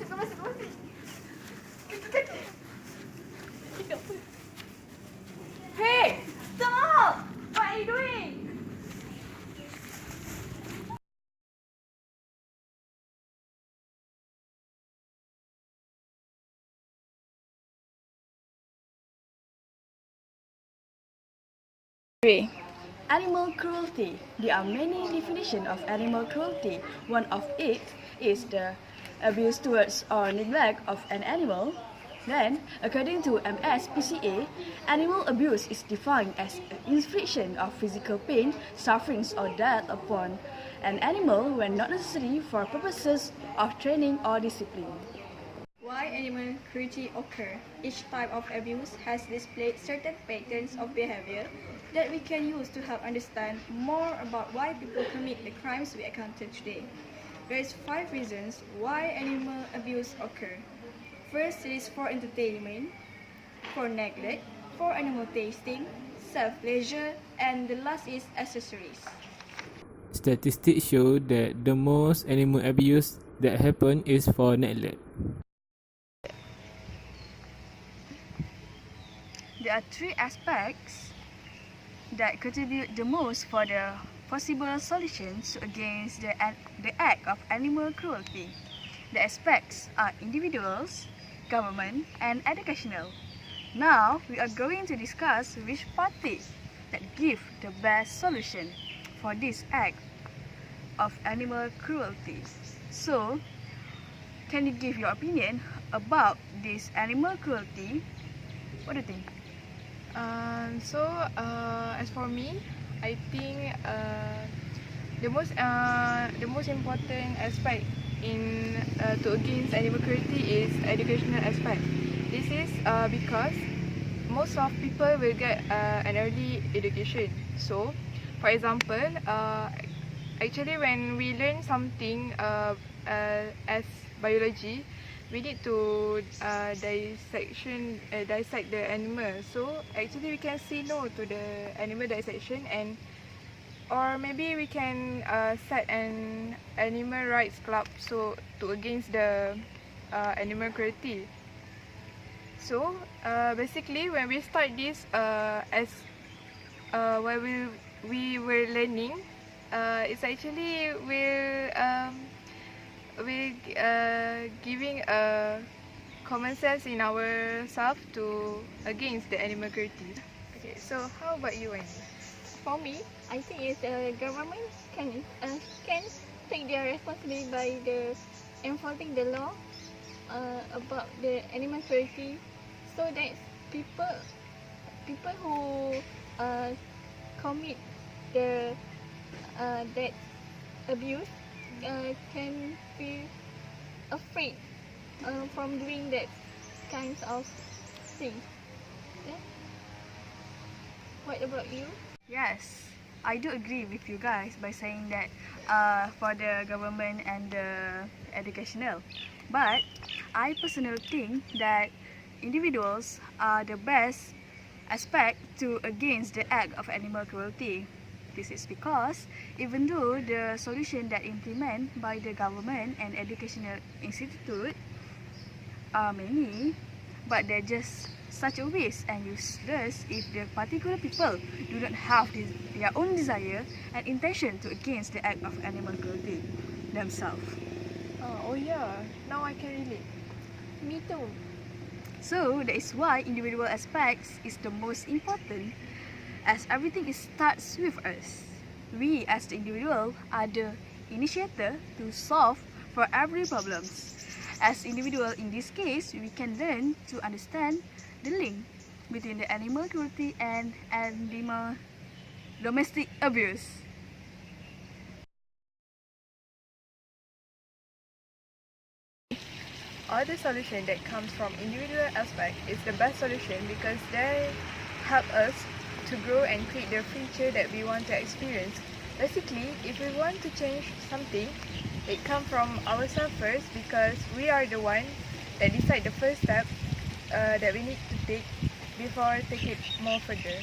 Bermasuk. Hey! Stop! What are you doing? Animal cruelty. There are many definitions of animal cruelty. One of it is the abuse towards or neglect of an animal. Then, according to MSPCA, animal abuse is defined as infliction of physical pain, sufferings, or death upon an animal when not necessary for purposes of training or discipline. Why animal cruelty occur? Each type of abuse has displayed certain patterns of behavior that we can use to help understand more about why people commit the crimes we encounter today. There is 5 reasons why animal abuse occur. First, it is for entertainment, for neglect, for animal tasting, self-pleasure, and the last is accessories. Statistics show that the most animal abuse that happen is for neglect. There are 3 aspects that contribute the most for the possible solutions against the act of animal cruelty. The aspects are individuals, government, and educational. Now, we are going to discuss which party that give the best solution for this act of animal cruelty. So, can you give your opinion about this animal cruelty? What do you think? As for me, I think the most important aspect in to against animal cruelty is educational aspect. This is because most of people will get an early education. So, for example, actually when we learn something as biology, we need to dissect the animal. So actually we can say no to the animal dissection, or maybe we can set an animal rights club so to against the animal cruelty. So basically when we start this while we were learning, it's actually we're giving a common sense in ourselves to against the animal cruelty. Okay, so how about you, Wendy? For me, I think it's the government can take their responsibility by enforcing the law about the animal cruelty, so that people who commit the that abuse can be afraid from doing that kinds of things. Yeah? What about you? Yes, I do agree with you guys by saying that for the government and the educational. But I personally think that individuals are the best aspect to against the act of animal cruelty. This is because even though the solution that implemented by the government and educational institute are many, but they're just such a waste and useless if the particular people do not have their own desire and intention to against the act of animal cruelty themselves. Oh yeah, now I can relate. Me too. So that is why individual aspects is the most important, as everything starts with us. We as the individual are the initiator to solve for every problems. As individual in this case, we can learn to understand the link between the animal cruelty and animal domestic abuse. All the solution that comes from individual aspect is the best solution because they help us to grow and create the future that we want to experience. Basically, if we want to change something, it comes from ourselves first because we are the one that decide the first step that we need to take before take it more further.